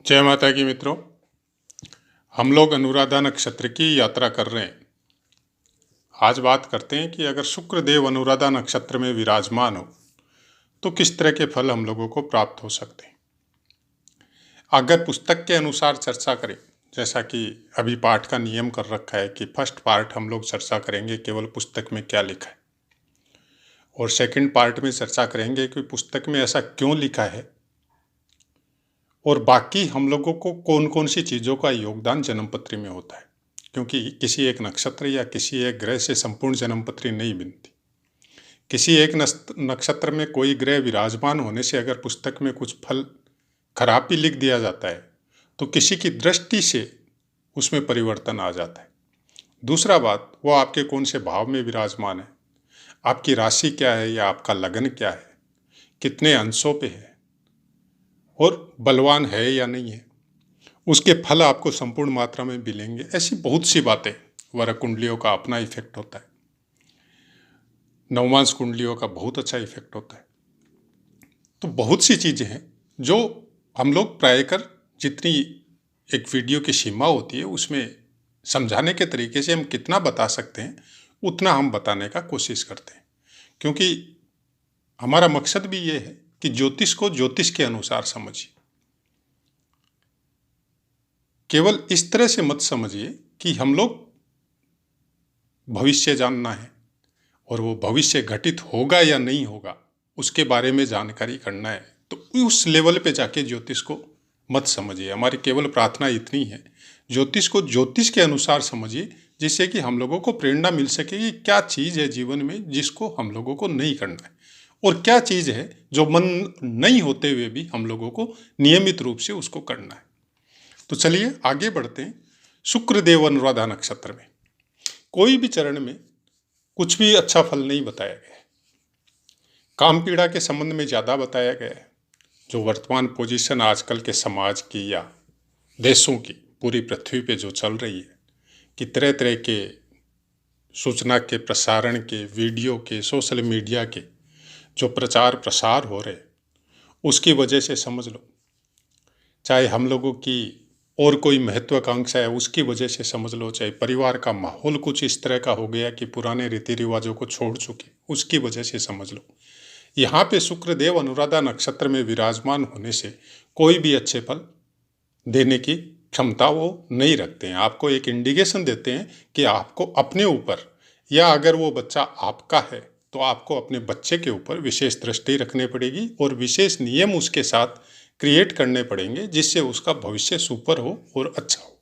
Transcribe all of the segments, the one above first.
जय माता की मित्रों, हम लोग अनुराधा नक्षत्र की यात्रा कर रहे हैं। आज बात करते हैं कि अगर शुक्र देव अनुराधा नक्षत्र में विराजमान हो तो किस तरह के फल हम लोगों को प्राप्त हो सकते हैं। अगर पुस्तक के अनुसार चर्चा करें, जैसा कि अभी पाठ का नियम कर रखा है कि फर्स्ट पार्ट हम लोग चर्चा करेंगे केवल पुस्तक में क्या लिखा है, और सेकंड पार्ट में चर्चा करेंगे कि पुस्तक में ऐसा क्यों लिखा है, और बाकी हम लोगों को कौन कौन सी चीज़ों का योगदान जन्मपत्री में होता है। क्योंकि किसी एक नक्षत्र या किसी एक ग्रह से संपूर्ण जन्मपत्री नहीं बनती। किसी एक नक्षत्र में कोई ग्रह विराजमान होने से अगर पुस्तक में कुछ फल खराब भी लिख दिया जाता है तो किसी की दृष्टि से उसमें परिवर्तन आ जाता है। दूसरा बात, वो आपके कौन से भाव में विराजमान है, आपकी राशि क्या है या आपका लगन क्या है, कितने अंशों पे है और बलवान है या नहीं है, उसके फल आपको संपूर्ण मात्रा में मिलेंगे। ऐसी बहुत सी बातें। वर कुंडलियों का अपना इफेक्ट होता है, नवमांश कुंडलियों का बहुत अच्छा इफेक्ट होता है। तो बहुत सी चीज़ें हैं जो हम लोग प्रायकर जितनी एक वीडियो की सीमा होती है उसमें समझाने के तरीके से हम कितना बता सकते हैं उतना हम बताने का कोशिश करते हैं। क्योंकि हमारा मकसद भी ये है कि ज्योतिष को ज्योतिष के अनुसार समझिए। केवल इस तरह से मत समझिए कि हम लोग भविष्य जानना है और वो भविष्य घटित होगा या नहीं होगा उसके बारे में जानकारी करना है, तो उस लेवल पे जाके ज्योतिष को मत समझिए। हमारी केवल प्रार्थना इतनी है, ज्योतिष को ज्योतिष के अनुसार समझिए, जिससे कि हम लोगों को प्रेरणा मिल सके कि क्या चीज़ है जीवन में जिसको हम लोगों को नहीं करना है, और क्या चीज़ है जो मन नहीं होते हुए भी हम लोगों को नियमित रूप से उसको करना है। तो चलिए आगे बढ़ते हैं। शुक्र देव अनुराधा नक्षत्र में कोई भी चरण में कुछ भी अच्छा फल नहीं बताया गया है। काम पीड़ा के संबंध में ज़्यादा बताया गया है। जो वर्तमान पोजीशन आजकल के समाज की या देशों की पूरी पृथ्वी पे जो चल रही है कि तरह तरह के सूचना के प्रसारण के, वीडियो के, सोशल मीडिया के जो प्रचार प्रसार हो रहे उसकी वजह से समझ लो, चाहे हम लोगों की और कोई महत्वाकांक्षा है उसकी वजह से समझ लो, चाहे परिवार का माहौल कुछ इस तरह का हो गया कि पुराने रीति रिवाजों को छोड़ चुके उसकी वजह से समझ लो, यहाँ पे शुक्रदेव अनुराधा नक्षत्र में विराजमान होने से कोई भी अच्छे फल देने की क्षमता वो नहीं रखते हैं। आपको एक इंडिकेशन देते हैं कि आपको अपने ऊपर, या अगर वो बच्चा आपका है तो आपको अपने बच्चे के ऊपर विशेष दृष्टि रखनी पड़ेगी और विशेष नियम उसके साथ क्रिएट करने पड़ेंगे जिससे उसका भविष्य सुपर हो और अच्छा हो।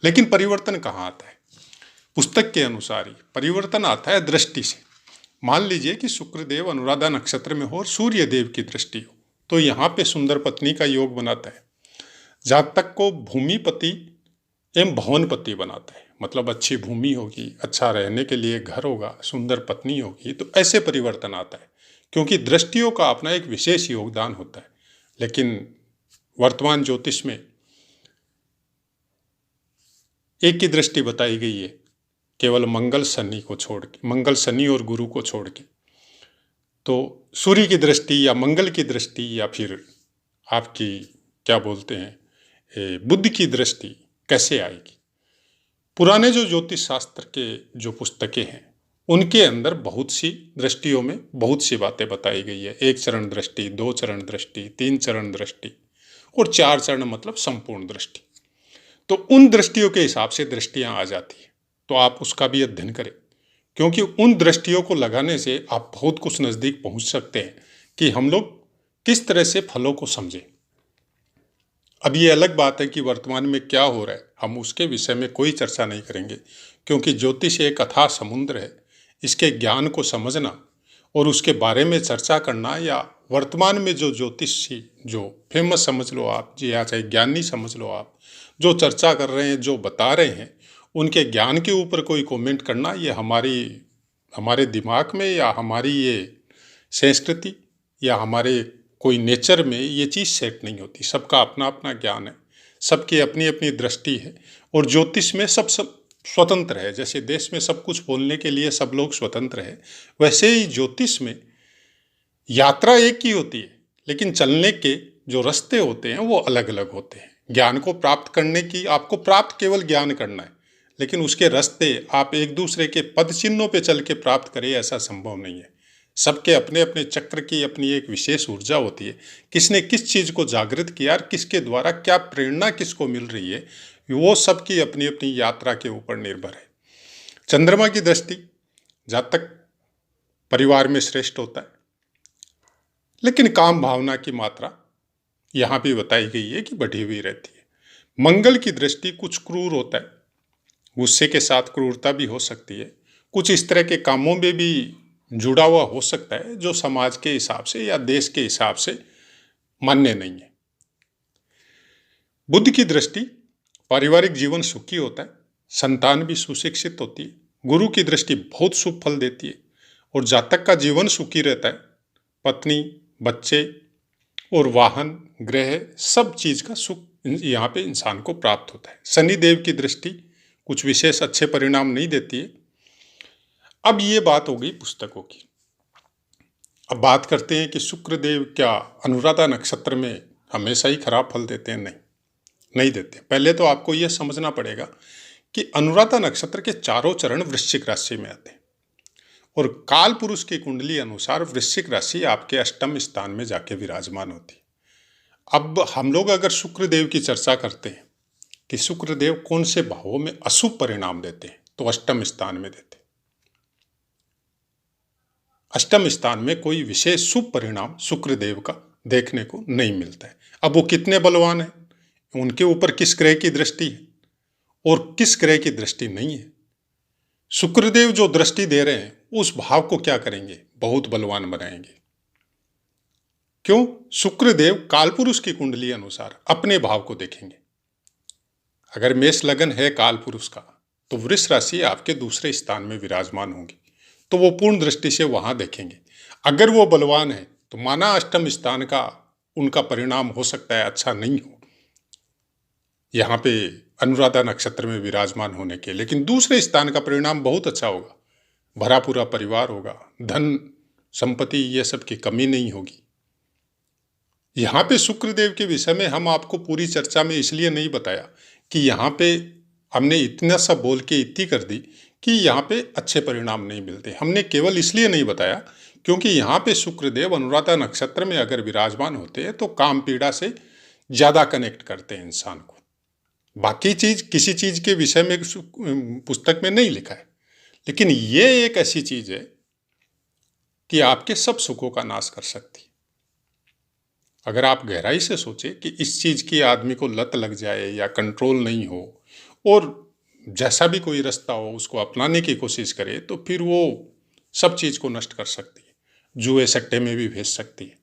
लेकिन परिवर्तन कहाँ आता है? पुस्तक के अनुसार ही परिवर्तन आता है दृष्टि से। मान लीजिए कि शुक्रदेव अनुराधा नक्षत्र में हो और सूर्य देव की दृष्टि हो तो यहाँ पे सुंदर पत्नी का योग बनाता है। जातक को भूमिपति एवं भवनपति बनाता है, मतलब अच्छी भूमि होगी, अच्छा रहने के लिए घर होगा, सुंदर पत्नी होगी, तो ऐसे परिवर्तन आता है। क्योंकि दृष्टियों का अपना एक विशेष योगदान होता है। लेकिन वर्तमान ज्योतिष में एक की दृष्टि बताई गई है, केवल मंगल शनि को छोड़ के, मंगल शनि और गुरु को छोड़ के। तो सूर्य की दृष्टि या मंगल की दृष्टि या फिर आपकी क्या बोलते हैं बुद्ध की दृष्टि कैसे आएगी? पुराने जो ज्योतिष शास्त्र के जो पुस्तकें हैं उनके अंदर बहुत सी दृष्टियों में बहुत सी बातें बताई गई है। 1 चरण दृष्टि, 2 चरण दृष्टि, 3 चरण दृष्टि और 4 चरण मतलब संपूर्ण दृष्टि। तो उन दृष्टियों के हिसाब से दृष्टियां आ जाती है, तो आप उसका भी अध्ययन करें, क्योंकि उन दृष्टियों को लगाने से आप बहुत कुछ नज़दीक पहुंच सकते हैं कि हम लोग किस तरह से फलों को समझें। अब ये अलग बात है कि वर्तमान में क्या हो रहा है, हम उसके विषय में कोई चर्चा नहीं करेंगे, क्योंकि ज्योतिष एक अथाह समुद्र है। इसके ज्ञान को समझना और उसके बारे में चर्चा करना, या वर्तमान में जो ज्योतिषी जो फेमस समझ लो आप जी, या चाहे ज्ञानी समझ लो आप, जो चर्चा कर रहे हैं, जो बता रहे हैं, उनके ज्ञान के ऊपर कोई कमेंट करना, ये हमारे दिमाग में या हमारी ये संस्कृति या हमारे कोई नेचर में ये चीज़ सेट नहीं होती। सबका अपना अपना ज्ञान है, सबकी अपनी अपनी दृष्टि है, और ज्योतिष में सब स्वतंत्र है। जैसे देश में सब कुछ बोलने के लिए सब लोग स्वतंत्र है, वैसे ही ज्योतिष में यात्रा एक ही होती है, लेकिन चलने के जो रास्ते होते हैं वो अलग अलग होते हैं। ज्ञान को प्राप्त करने की आपको प्राप्त केवल ज्ञान करना है, लेकिन उसके रास्ते आप एक दूसरे के पद चिन्हों पे चल के प्राप्त करें, ऐसा संभव नहीं है। सबके अपने अपने चक्र की अपनी एक विशेष ऊर्जा होती है। किसने किस चीज को जागृत किया और किसके द्वारा क्या प्रेरणा किसको मिल रही है, वो सबकी अपनी अपनी यात्रा के ऊपर निर्भर है। चंद्रमा की दृष्टि जातक परिवार में श्रेष्ठ होता है, लेकिन काम भावना की मात्रा यहां भी बताई गई है कि बढ़ी हुई रहती है। मंगल की दृष्टि कुछ क्रूर होता है, गुस्से के साथ क्रूरता भी हो सकती है, कुछ इस तरह के कामों में भी जुड़ा हुआ हो सकता है जो समाज के हिसाब से या देश के हिसाब से मान्य नहीं है। बुध की दृष्टि पारिवारिक जीवन सुखी होता है, संतान भी सुशिक्षित होती है। गुरु की दृष्टि बहुत शुभ फल देती है और जातक का जीवन सुखी रहता है। पत्नी, बच्चे और वाहन, ग्रह, सब चीज का सुख यहाँ पे इंसान को प्राप्त होता है। शनि देव की दृष्टि कुछ विशेष अच्छे परिणाम नहीं देती है। अब ये बात हो गई पुस्तकों की। अब बात करते हैं कि शुक्र देव क्या अनुराधा नक्षत्र में हमेशा ही खराब फल देते हैं? नहीं देते। पहले तो आपको यह समझना पड़ेगा कि अनुराधा नक्षत्र के चारों चरण वृश्चिक राशि में आते हैं और काल पुरुष की कुंडली अनुसार वृश्चिक राशि आपके अष्टम स्थान में जाके विराजमान होती है। अब हम लोग अगर शुक्र देव की चर्चा करते हैं कि शुक्र देव कौन से भावों में अशुभ परिणाम देते हैं, तो अष्टम स्थान में देते हैं। अष्टम स्थान में कोई विशेष शुभ परिणाम शुक्र देव का देखने को नहीं मिलता है। अब वो कितने बलवान हैं, उनके ऊपर किस ग्रह की दृष्टि है और किस ग्रह की दृष्टि नहीं है। शुक्रदेव जो दृष्टि दे रहे हैं उस भाव को क्या करेंगे? बहुत बलवान बनाएंगे। क्यों? शुक्रदेव कालपुरुष की कुंडली अनुसार अपने भाव को देखेंगे। अगर मेष लगन है कालपुरुष का, तो वृष राशि आपके दूसरे स्थान में विराजमान होंगी, तो वो पूर्ण दृष्टि से वहां देखेंगे। अगर वो बलवान है तो माना अष्टम स्थान का उनका परिणाम हो सकता है अच्छा नहीं हो यहाँ पे अनुराधा नक्षत्र में विराजमान होने के, लेकिन दूसरे स्थान का परिणाम बहुत अच्छा होगा। भरा पूरा परिवार होगा, धन संपत्ति ये सब की कमी नहीं होगी। यहाँ पे शुक्रदेव के विषय में हम आपको पूरी चर्चा में इसलिए नहीं बताया कि यहाँ पे हमने इतना सा बोल के इतनी कर दी कि यहाँ पे अच्छे परिणाम नहीं मिलते। हमने केवल इसलिए नहीं बताया क्योंकि यहाँ पे शुक्रदेव अनुराधा नक्षत्र में अगर विराजमान होते हैं तो काम पीड़ा से ज़्यादा कनेक्ट करते हैं इंसान को। बाकी चीज किसी चीज के विषय में पुस्तक में नहीं लिखा है, लेकिन ये एक ऐसी चीज है कि आपके सब सुखों का नाश कर सकती है। अगर आप गहराई से सोचे कि इस चीज की आदमी को लत लग जाए या कंट्रोल नहीं हो और जैसा भी कोई रास्ता हो उसको अपनाने की कोशिश करे, तो फिर वो सब चीज को नष्ट कर सकती है, जुए सट्टे में भी भेज सकती है।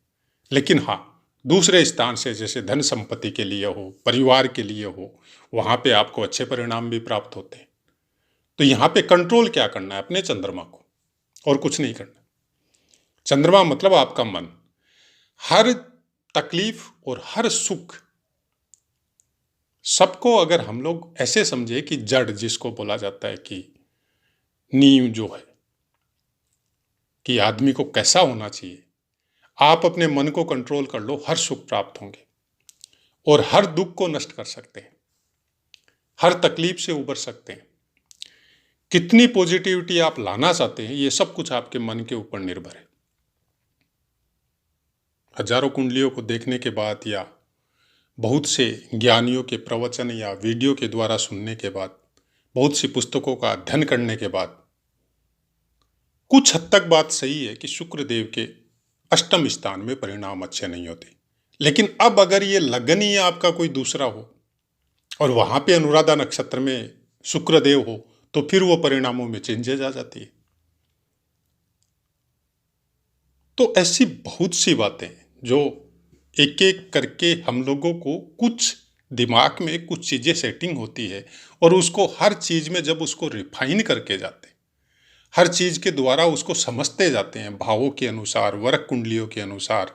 लेकिन हाँ, दूसरे स्थान से जैसे धन संपत्ति के लिए हो, परिवार के लिए हो, वहां पे आपको अच्छे परिणाम भी प्राप्त होते हैं। तो यहाँ पे कंट्रोल क्या करना है? अपने चंद्रमा को, और कुछ नहीं करना। चंद्रमा मतलब आपका मन। हर तकलीफ और हर सुख सबको अगर हम लोग ऐसे समझे कि जड़ जिसको बोला जाता है कि नींव जो है कि आदमी को कैसा होना चाहिए, आप अपने मन को कंट्रोल कर लो, हर सुख प्राप्त होंगे और हर दुख को नष्ट कर सकते हैं, हर तकलीफ से उबर सकते हैं। कितनी पॉजिटिविटी आप लाना चाहते हैं, ये सब कुछ आपके मन के ऊपर निर्भर है। हजारों कुंडलियों को देखने के बाद या बहुत से ज्ञानियों के प्रवचन या वीडियो के द्वारा सुनने के बाद, बहुत सी पुस्तकों का अध्ययन करने के बाद कुछ हद तक बात सही है कि शुक्रदेव के अष्टम स्थान में परिणाम अच्छे नहीं होते। लेकिन अब अगर ये लगन ही आपका कोई दूसरा हो और वहां पे अनुराधा नक्षत्र में शुक्रदेव हो, तो फिर वो परिणामों में चेंजेस आ जाती है। तो ऐसी बहुत सी बातें जो एक एक करके हम लोगों को कुछ दिमाग में कुछ चीजें सेटिंग होती है और उसको हर चीज में जब उसको रिफाइन करके जाते हैं, हर चीज के द्वारा उसको समझते जाते हैं, भावों के अनुसार, वर्ग कुंडलियों के अनुसार,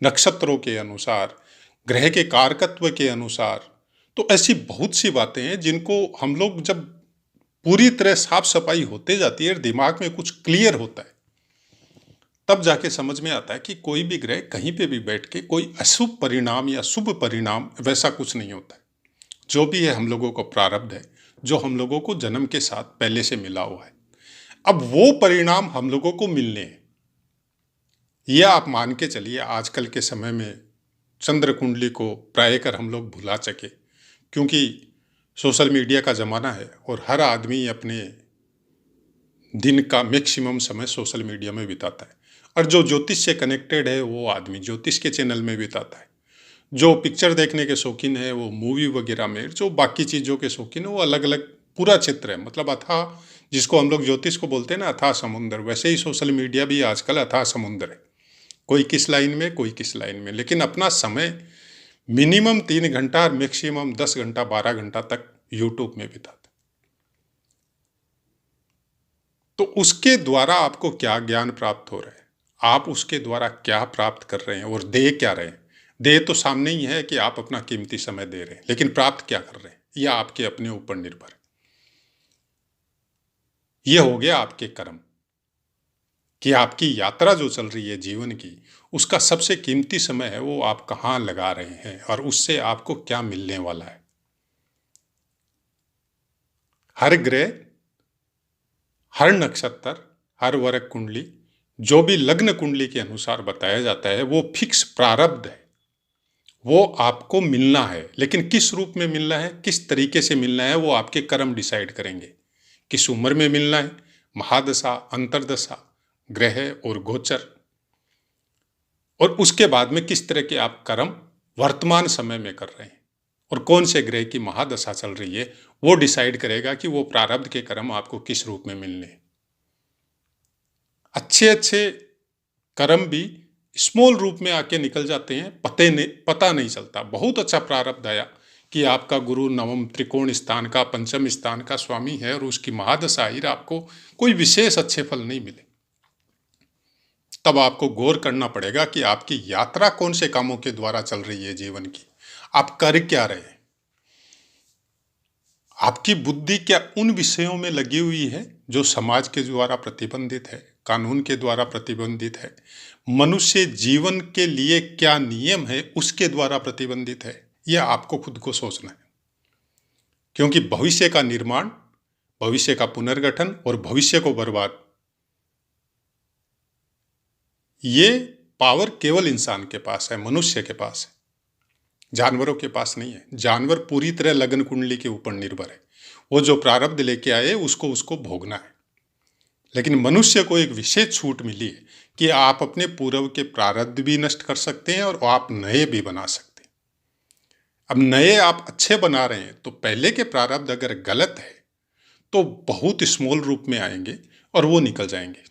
नक्षत्रों के अनुसार, ग्रह के कारकत्व के अनुसार, तो ऐसी बहुत सी बातें हैं जिनको हम लोग जब पूरी तरह साफ सफाई होते जाती है, दिमाग में कुछ क्लियर होता है, तब जाके समझ में आता है कि कोई भी ग्रह कहीं पे भी बैठ के कोई अशुभ परिणाम या शुभ परिणाम वैसा कुछ नहीं होता है। जो भी है हम लोगों को प्रारब्ध है, जो हम लोगों को जन्म के साथ पहले से मिला हुआ है। अब वो परिणाम हम लोगों को मिलने हैं। यह आप मान के चलिए, आजकल के समय में चंद्र कुंडली को प्रायकर हम लोग भुला सके, क्योंकि सोशल मीडिया का ज़माना है और हर आदमी अपने दिन का मैक्सिमम समय सोशल मीडिया में बिताता है। और जो ज्योतिष से कनेक्टेड है वो आदमी ज्योतिष के चैनल में बिताता है। जो पिक्चर देखने के शौकीन है वो मूवी वगैरह में, जो बाकी चीज़ों के शौकीन है वो अलग अलग पूरा क्षेत्र है। मतलब अथाह, जिसको हम लोग ज्योतिष को बोलते हैं ना, अथाह समुंदर, वैसे ही सोशल मीडिया भी आजकल अथाह समुंदर है। कोई किस लाइन में, कोई किस लाइन में, लेकिन अपना समय मिनिमम 3 घंटा और मैक्सिमम 10 घंटा 12 घंटा तक यूट्यूब में बिताता है। तो उसके द्वारा आपको क्या ज्ञान प्राप्त हो रहा है, आप उसके द्वारा क्या प्राप्त कर रहे हैं और दे क्या रहे हैं। दे तो सामने ही है कि आप अपना कीमती समय दे रहे हैं, लेकिन प्राप्त क्या कर रहे हैं यह आपके अपने ऊपर निर्भर है। यह हो गया आपके कर्म, कि आपकी यात्रा जो चल रही है जीवन की, उसका सबसे कीमती समय है वो आप कहाँ लगा रहे हैं और उससे आपको क्या मिलने वाला है। हर ग्रह, हर नक्षत्र, हर वर्ग कुंडली, जो भी लग्न कुंडली के अनुसार बताया जाता है वो फिक्स प्रारब्ध है, वो आपको मिलना है। लेकिन किस रूप में मिलना है, किस तरीके से मिलना है, वो आपके कर्म डिसाइड करेंगे। किस उम्र में मिलना है, महादशा, अंतरदशा, ग्रह और गोचर, और उसके बाद में किस तरह के आप कर्म वर्तमान समय में कर रहे हैं और कौन से ग्रह की महादशा चल रही है, वो डिसाइड करेगा कि वो प्रारब्ध के कर्म आपको किस रूप में मिलने हैं। अच्छे अच्छे कर्म भी स्मॉल रूप में आके निकल जाते हैं, पता नहीं चलता। बहुत अच्छा प्रारब्ध आया कि आपका गुरु नवम त्रिकोण स्थान का, पंचम स्थान का स्वामी है और उसकी महादशा आई, आपको कोई विशेष अच्छे फल नहीं मिले, तब आपको गौर करना पड़ेगा कि आपकी यात्रा कौन से कामों के द्वारा चल रही है जीवन की, आप कर क्या रहे हैं। आपकी बुद्धि क्या उन विषयों में लगी हुई है जो समाज के द्वारा प्रतिबंधित है, कानून के द्वारा प्रतिबंधित है, मनुष्य जीवन के लिए क्या नियम है उसके द्वारा प्रतिबंधित है। यह आपको खुद को सोचना है, क्योंकि भविष्य का निर्माण, भविष्य का पुनर्गठन और भविष्य को बर्बाद, ये पावर केवल इंसान के पास है, मनुष्य के पास है, जानवरों के पास नहीं है। जानवर पूरी तरह लग्न कुंडली के ऊपर निर्भर है, वो जो प्रारब्ध लेके आए उसको भोगना है। लेकिन मनुष्य को एक विशेष छूट मिली है कि आप अपने पूर्व के प्रारब्ध भी नष्ट कर सकते हैं और आप नए भी बना सकते हैं। अब नए आप अच्छे बना रहे हैं तो पहले के प्रारब्ध अगर गलत है तो बहुत स्मॉल रूप में आएंगे और वो निकल जाएंगे,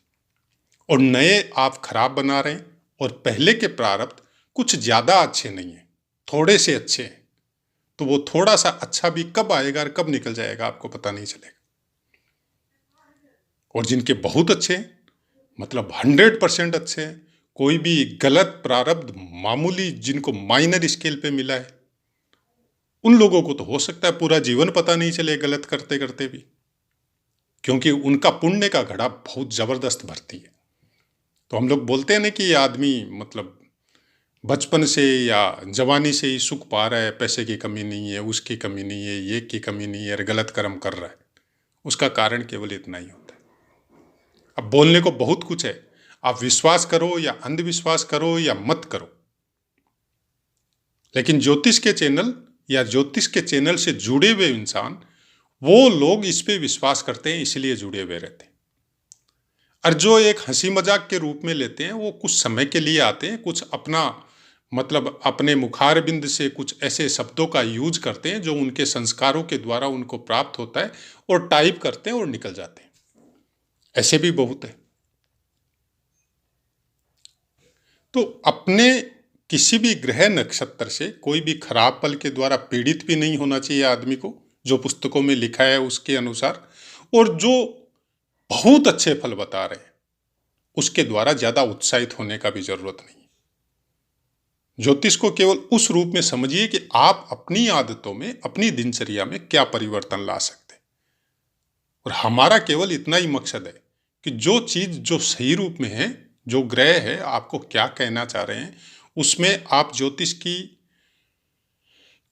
और नए आप खराब बना रहे हैं और पहले के प्रारब्ध कुछ ज़्यादा अच्छे नहीं हैं, थोड़े से अच्छे हैं, तो वो थोड़ा सा अच्छा भी कब आएगा और कब निकल जाएगा आपको पता नहीं चलेगा। और जिनके बहुत अच्छे हैं, मतलब 100% अच्छे हैं, कोई भी गलत प्रारब्ध मामूली जिनको माइनर स्केल पे मिला है, उन लोगों को तो हो सकता है पूरा जीवन पता नहीं चले गलत करते करते भी, क्योंकि उनका पुण्य का घड़ा बहुत जबरदस्त भरती है। तो हम लोग बोलते हैं ना कि ये आदमी मतलब बचपन से या जवानी से ही सुख पा रहा है, पैसे की कमी नहीं है, उसकी कमी नहीं है, ये की कमी नहीं है, और गलत कर्म कर रहा है, उसका कारण केवल इतना ही होता है। अब बोलने को बहुत कुछ है, आप विश्वास करो या अंधविश्वास करो या मत करो, लेकिन ज्योतिष के चैनल या ज्योतिष के चैनल से जुड़े हुए इंसान, वो लोग इस पे विश्वास करते हैं, इसलिए जुड़े हुए रहते हैं। और जो एक हंसी मजाक के रूप में लेते हैं, वो कुछ समय के लिए आते हैं, कुछ अपना मतलब अपने मुखारबिंद से कुछ ऐसे शब्दों का यूज करते हैं जो उनके संस्कारों के द्वारा उनको प्राप्त होता है, और टाइप करते हैं और निकल जाते हैं। ऐसे भी बहुत है। तो अपने किसी भी ग्रह नक्षत्र से कोई भी खराब फल के द्वारा पीड़ित भी नहीं होना चाहिए आदमी को, जो पुस्तकों में लिखा है उसके अनुसार, और जो बहुत अच्छे फल बता रहे हैं उसके द्वारा ज्यादा उत्साहित होने का भी जरूरत नहीं। ज्योतिष को केवल उस रूप में समझिए कि आप अपनी आदतों में, अपनी दिनचर्या में क्या परिवर्तन ला सकते हैं, और हमारा केवल इतना ही मकसद है कि जो चीज जो सही रूप में है, जो ग्रह है आपको क्या कहना चाह रहे हैं, उसमें आप ज्योतिष की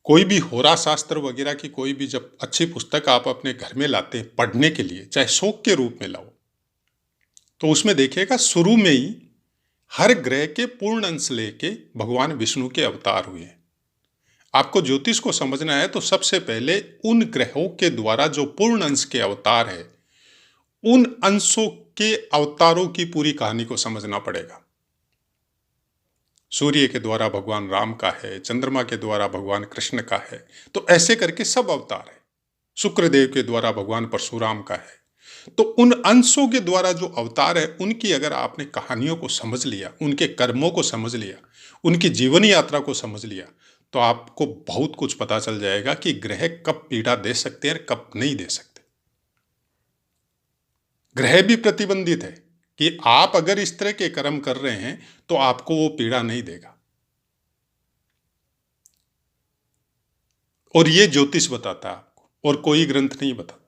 कोई भी होरा शास्त्र वगैरह की कोई भी जब अच्छी पुस्तक आप अपने घर में लाते हैं पढ़ने के लिए, चाहे शौक के रूप में लाओ, तो उसमें देखिएगा शुरू में ही हर ग्रह के पूर्ण अंश लेके भगवान विष्णु के अवतार हुए हैं। आपको ज्योतिष को समझना है तो सबसे पहले उन ग्रहों के द्वारा जो पूर्ण अंश के अवतार है, उन अंशों के अवतारों की पूरी कहानी को समझना पड़ेगा। सूर्य के द्वारा भगवान राम का है, चंद्रमा के द्वारा भगवान कृष्ण का है, तो ऐसे करके सब अवतार है। शुक्रदेव के द्वारा भगवान परशुराम का है। तो उन अंशों के द्वारा जो अवतार है, उनकी अगर आपने कहानियों को समझ लिया, उनके कर्मों को समझ लिया, उनकी जीवन यात्रा को समझ लिया, तो आपको बहुत कुछ पता चल जाएगा कि ग्रह कब पीड़ा दे सकते हैं, कब नहीं दे सकते। ग्रह भी प्रतिबंधित है कि आप अगर इस तरह के कर्म कर रहे हैं तो आपको वो पीड़ा नहीं देगा। और ये ज्योतिष बताता है आपको, और कोई ग्रंथ नहीं बताता।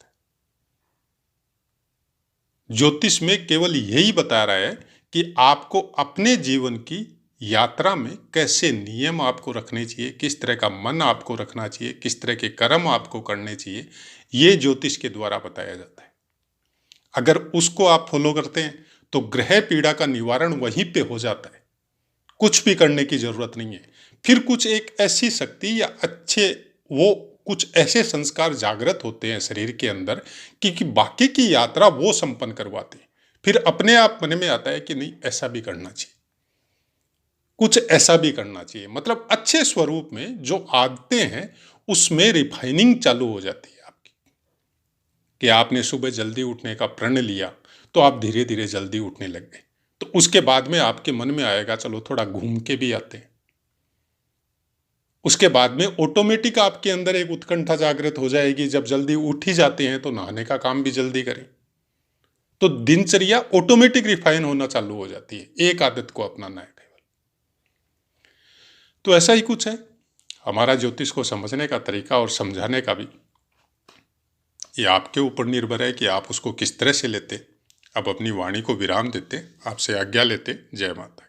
ज्योतिष में केवल यही बता रहा है कि आपको अपने जीवन की यात्रा में कैसे नियम आपको रखने चाहिए, किस तरह का मन आपको रखना चाहिए, किस तरह के कर्म आपको करने चाहिए, ये ज्योतिष के द्वारा बताया जाता है। अगर उसको आप फॉलो करते हैं तो ग्रह पीड़ा का निवारण वहीं पे हो जाता है, कुछ भी करने की जरूरत नहीं है। फिर कुछ एक ऐसी शक्ति या अच्छे वो कुछ ऐसे संस्कार जागृत होते हैं शरीर के अंदर कि बाकी की यात्रा वो संपन्न करवाते हैं। फिर अपने आप मन में आता है कि नहीं, ऐसा भी करना चाहिए, कुछ ऐसा भी करना चाहिए। मतलब अच्छे स्वरूप में जो आदतें हैं उसमें रिफाइनिंग चालू हो जाती है आपकी। कि आपने सुबह जल्दी उठने का प्रण लिया तो आप धीरे धीरे जल्दी उठने लग गए, तो उसके बाद में आपके मन में आएगा चलो थोड़ा घूम के भी आते हैं। उसके बाद में ऑटोमेटिक आपके अंदर एक उत्कंठा जागृत हो जाएगी, जब जल्दी उठ ही जाते हैं तो नहाने का काम भी जल्दी करें। तो दिनचर्या ऑटोमेटिक रिफाइन होना चालू हो जाती है, एक आदत को अपनाना है केवल। तो ऐसा ही कुछ है हमारा ज्योतिष को समझने का तरीका और समझाने का भी। ये आपके ऊपर निर्भर है कि आप उसको किस तरह से लेते। अब अपनी वाणी को विराम देते, आपसे आज्ञा लेते। जय माता।